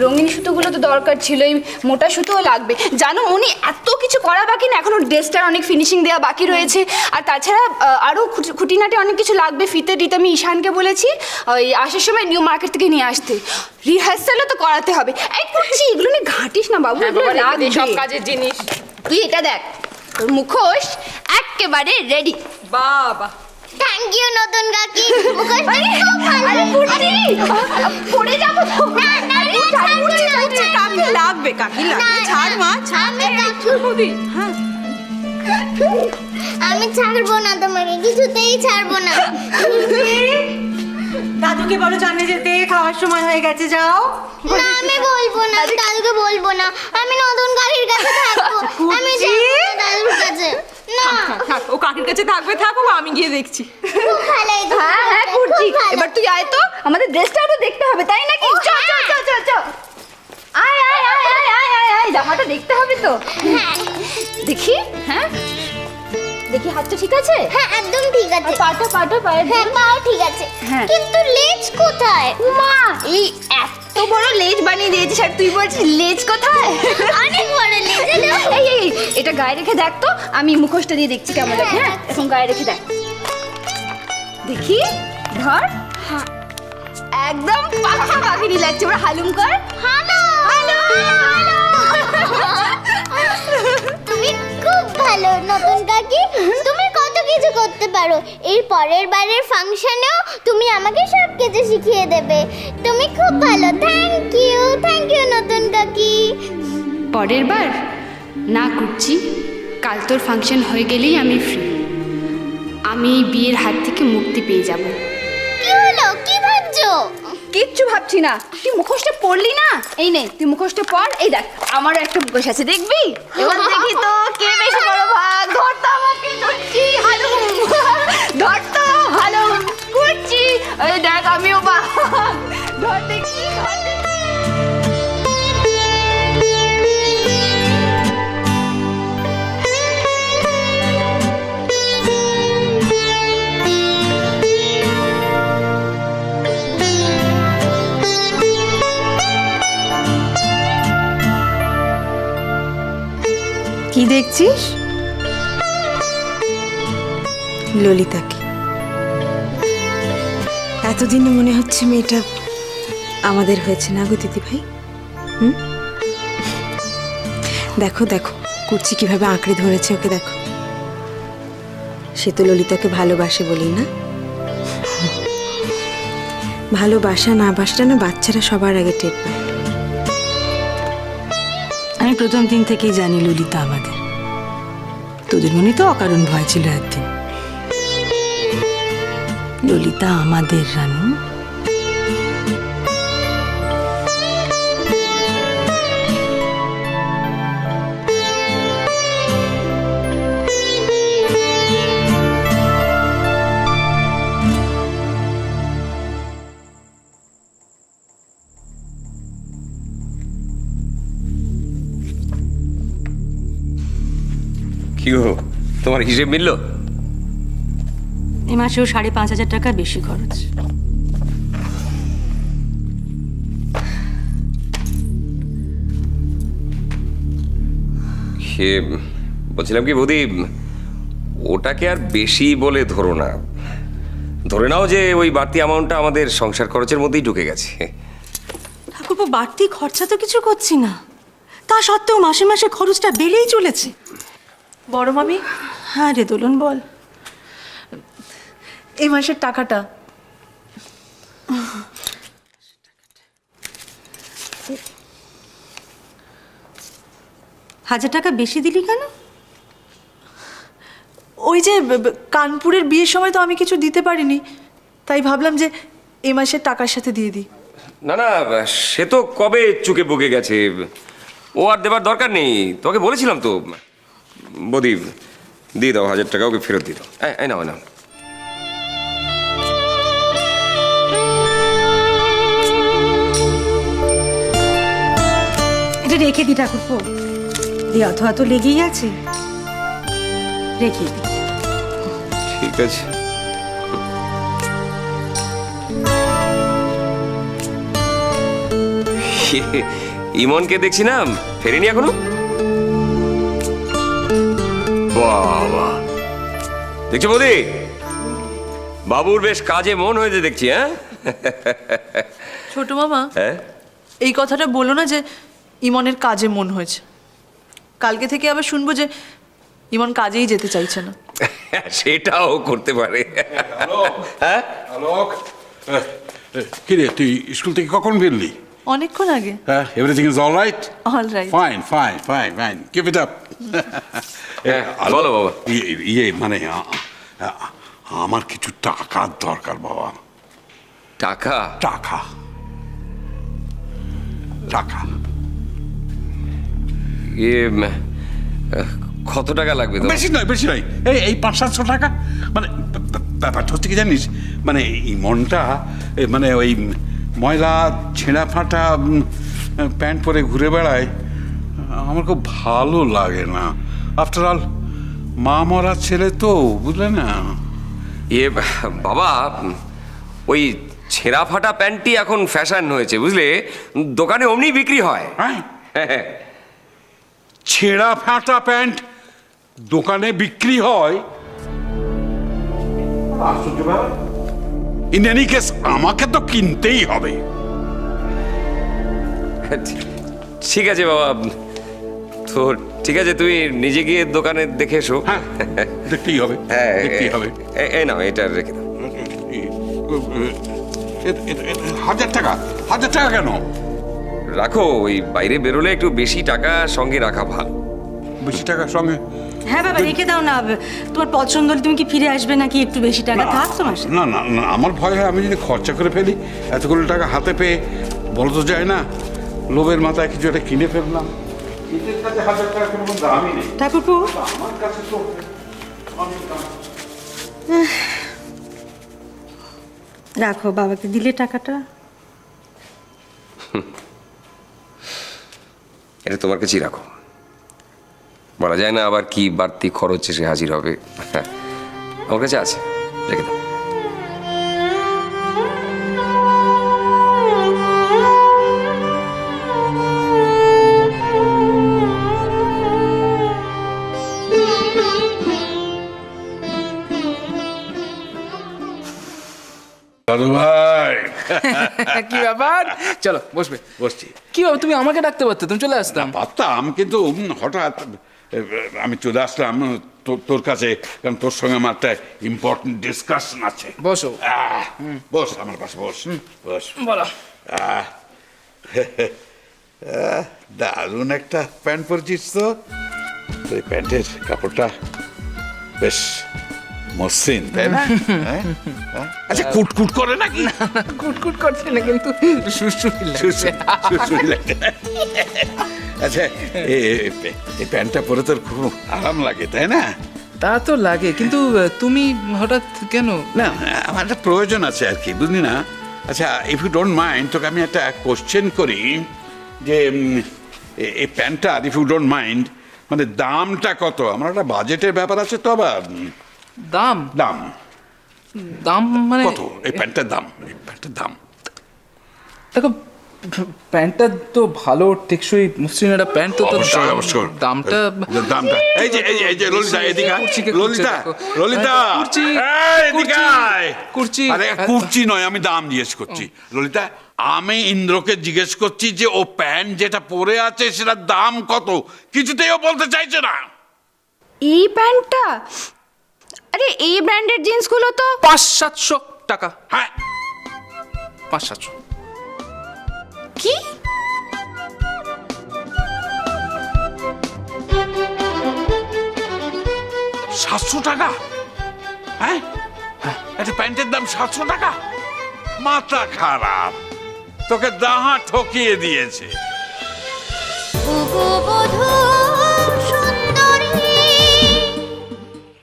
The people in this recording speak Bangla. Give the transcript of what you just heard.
রঙিন সুতোগুলো তো দরকার ছিল, এই মোটা সুতোও লাগবে। জানো উনি এত কিছু করা বাকি না, এখনো ড্রেসটার অনেক ফিনিশিং দেওয়া বাকি রয়েছে। আর তাছাড়া আরও খুঁটিনাটি অনেক কিছু লাগবে। ফিতে টিতে আমি ঈশানকে বলেছি ওই আসার সময় নিউ মার্কেট থেকে নিয়ে আসতে। রিহার্সালও তো করাতে হবে। এই করছি, এগুলো নিয়ে ঘাটিস না বাবু, এগুলো লাগবে। সব কাজের জিনিস। তুই এটা দেখ, তোর মুখোশ একেবারে রেডি। বাবা থ্যাংক ইউ নতুন কাকি, মুখোশটা খুব ভালো। আরে পুটি পড়ে যাবো তো। না না কাকি লাগবে, কাকি লাগবে। ছাড় মা, ছাড়। আমি ছাড়বো না তোমাকে, কিছুতেই ছাড়বো না। দাদুকে বলো জানে যেতে, খাওয়ার সময় হয়ে গেছে, যাও। না আমি বলবো না, দাদুকে বলবো না। আমি নতুন কাকির কাছে থাকবো। আমি যাবো না দাদুর কাছে। না থাক, ও কাকির কাছে থাকবে, থাকো, আমি গিয়ে দেখছি। খুব ভালোই তো। হ্যাঁ হ্যাঁ করছি। এবার তুই আয় তো, আমাদের ড্রেসটাও তো দেখতে হবে তাই নাকি? চল চল চল চল চল, আয় আয় আয় আয় আয় আয় আয়, জামাটা দেখতে হবে তো। হ্যাঁ দেখি, হ্যাঁ দেখি, হাতটা ঠিক আছে? হ্যাঁ একদম ঠিক আছে। পাটা পাটা পায়ে। হ্যাঁ পাও ঠিক আছে, হ্যাঁ। কিন্তু লেজ কোথায়? মা এই এত বড় লেজ বানিয়ে দিয়েছিস আর তুই বলছিস লেজ কোথায়? অনেক বড় লেজ। এই এই এটা গায়ে রেখে দেখ তো, আমি মুখোশটা দিয়ে দেখছি কেমন লাগে। হ্যাঁ এখন গায়ে রেখে দেখ, দেখি, ধর। একদম পাখা পাখিরি লাগছে। এবার হালুম কর। Hello hello hello. তুমি খুব ভালো নতুন কাকি, তুমি কত কিছু করতে পারো। এর পরের বারের ফাংশনেও তুমি আমাকে সব কিছু শিখিয়ে দেবে। তুমি খুব ভালো। থ্যাংক ইউ নতুন কাকি। পরের বার না করছি, কাল তোর ফাংশন হয়ে গেলেই আমি ফ্রি। আমি এই বিয়ের হাত থেকে মুক্তি পেয়ে যাব। কি হলো, কি ভাবছো? কিচ্ছু ভাবছি না। তুই মুখোশটা পরলি না? এই নে তুই মুখোশটা পর। এই দেখ আমারও একটা মুখোশ আছে, দেখবি? এবার দেখি তো কে বেশি বড় ভাগ। ধর তো আমাকে, ধরছি, হালুম। ধর তো, হালুম করছি। এই দেখ আমিও ভাগ। ধর দেখি, ধর দেখি। কি দেখছিস? ললিতাকে। এতদিনে মনে হচ্ছে মেয়েটা আমাদের হয়েছে না গো দিদি ভাই? দেখো দেখো কুচি কিভাবে আঁকড়ে ধরেছে ওকে, দেখো। সে তো ললিতাকে ভালোবাসে বলেই না। ভালোবাসা না বাসাটা না বাচ্চারা সবার আগে টের পায়। আমি প্রথম দিন থেকেই জানি ললিতা আমাদের। তোদের মনে তো অকারণ ভয় ছিল একদিন। ললিতা আমাদের রানু। কি গো, তোমার হিসেব মিলল? এ মাসেও 5,500 টাকা বেশি খরচ। সে বলছিলাম কি বৌদি, ওটাকে আর বেশি বলে ধরো না। ধরে নাও যে ওই বাড়তি অ্যামাউন্টটা আমাদের সংসার খরচের মধ্যেই ঢুকে গেছে। ঠাকুরপো বাড়তি খরচা তো কিছু করছি না, তা সত্ত্বেও মাসে মাসে খরচটা বেড়েই চলেছে। বড় মামি, হ্যাঁ রে দোলন বল। এই মাসের টাকাটা। হাজার টাকা বেশি দিলি কেন? ওই যে কানপুরের বিয়ের সময় তো আমি কিছু দিতে পারিনি, তাই ভাবলাম যে এই মাসের টাকার সাথে দিয়ে দিই। না না, সে তো কবে চুকে বুকে গেছে, ও আর দেবার দরকার নেই। তোমাকে বলেছিলাম তো। বৌদি দিয়ে দাও 1000 টাকা, ওকে ফেরত দিয়ে দাও। এই নাও নাও। এটা রেখে দি ঠাকুরপো, দিয়ে অথবা তো লেগেই আছে, রেখে দি। ঠিক আছে। ইমনকে দেখছি না, ফেরেনি এখনো? বাবা, দেখছো বৌদি, বাবুর বেশ কাজে মন হয়েছে দেখছি। হ্যাঁ ছোট মামা, হ্যাঁ, এই কথাটা বলো না যে ইমনের কাজে মন হয়েছে। কালকে থেকে আবার শুনবো যে ইমন কাজেই যেতে চাইছে না। সেটাও করতে পারে। হ্যাঁ, আলোক, কি রে, তুই স্কুল থেকে কখন ফিরলি? অনেকক্ষণ আগে। হ্যাঁ, everything is all right? All right. Fine fine fine fine, keep it up. বলো বাবা। মানে আমার কিছু টাকার দরকার বাবা। টাকা? টাকা টাকা কত টাকা লাগবে তো? বেশি নয়, বেশি নয়, এই 500-700 টাকা। মানে ব্যাপারটা হচ্ছে কি জানিস, মানে এই মনটা মানে ওই ময়লা ছেঁড়া ফাটা প্যান্ট পরে ঘুরে বেড়ায়, আমার খুব ভালো লাগে না। আফটার অল মা মরা ছেলে তো, বুঝলে না? বাবা, ওই ছেঁড়া ফাটা প্যান্টটি এখন ফ্যাশন হয়েছে, বুঝলে, দোকানে অমনি বিক্রি হয়। হ্যাঁ, ছেঁড়া ফাটা প্যান্ট দোকানে বিক্রি হয়? আশ্চর্য ব্যাপার। ইন এনি কেস আমাকে তো কিনতেই হবে। ঠিক আছে বাবা, তো ঠিক আছে, তুমি নিজে গিয়ে দোকানে দেখে এসো। হ্যাঁ, দেখতেই হবে, দেখতেই হবে। এই নাও, এটা রেখে দাও। 1000 টাকা? 1000 টাকা কেন? রাখো, ওই বাইরে বেরোলে একটু বেশি টাকা সঙ্গে রাখা ভালো। বেশি টাকার সঙ্গে? হ্যাঁ বাবা, রেখে দাও না। তোমার পছন্দ হলে তুমি কি ফিরে আসবে নাকি একটু বেশি টাকা থাক তোমার সাথে? না না না, আমার ভয় হয় আমি যদি খরচা করে ফেলি, এতগুলো টাকা হাতে পেয়ে বলা তো যায় না, লোভের মাথায় কিছু একটা কিনে ফেললাম। এদের কাছে 1000 টাকা কোনো দামই নেই। ঠাকুরপো, আমার কাছে তো অনেক দাম। রাখো, বাবাকে দিলে টাকাটা। এটা তোমার কাছেই রাখো, বলা যায় না আবার কি বাড়তি খরচ এসে হাজির হবে। আমার কাছে আছে, রেখে দাও। দাদু ভাই, কি ব্যাপার? চলো বসবে। বসছি। কি বাবা, তুমি আমাকে ডাকতে পারতে, তুমি চলে আসতাম। পারতাম, কিন্তু হঠাৎ আমি চলে আসলাম তোর কাছে, কারণ তোর সঙ্গে আমার একটা ইম্পর্টেন্ট ডিসকাশন আছে। বসো। বস আমার পাশে, বস বস। বলো। দারুণ একটা প্যান্ট পরেছিস তো। এই প্যান্টের কাপড়টা বেশ মসৃণ, তাই না? আচ্ছা, কুটকুট করে নাকি? কুটকুট করছে না, কিন্তু সুরসুরি লাগছে। সুসুরি লাগে। আচ্ছা, এই প্যান্টটা পরে তোর খুব আরাম লাগে, তাই না? তা তো লাগে, কিন্তু তুমি হঠাৎ কেন? না, আমার একটা প্রয়োজন আছে আর কি, বুঝলি না? আচ্ছা, ইফ ইউ ডোন্ট মাইন্ড, তোকে আমি একটা কোশ্চেন করি যে এই প্যান্টটার, ইফ ইউ ডোন্ট মাইন্ড, মানে দামটা কত? আমার একটা বাজেটের ব্যাপার আছে তো আবার। দাম? দাম দাম মানে কত এই প্যান্টের দাম? এই প্যান্টের দাম দেখো, প্যান্টটা তো ভালো টেকসই মসৃণ একটা প্যান্ট, তো অবশ্যই, অবশ্যই। দামটা দামটা এই যে এই যে এই যে ললিতা, এদিকে আয়। কুর্চিকে ললিতা, দেখো। ললিতা, কুর্চি, এই এদিকে আয়। কুর্চি। আরে কুর্চি নয়, আমি দাম জিজ্ঞেস করছি। ললিতা, আমি ইন্দ্রকে জিজ্ঞেস করছি যে ও প্যান্ট যেটা পরে আছে সেটার দাম কত? কিছুতেই ও বলতে চাইছে না। এই প্যান্টটা, আরে এই ব্র্যান্ডের জিন্সগুলো তো 500-700 টাকা। হ্যাঁ, 500-700। কি? সাতশো টাকা? হ্যাঁ, একটা প্যান্টের দাম 700 টাকা? মাথা খারাপ, তোকে দাহা ঠকিয়ে দিয়েছে। ওগো বধূ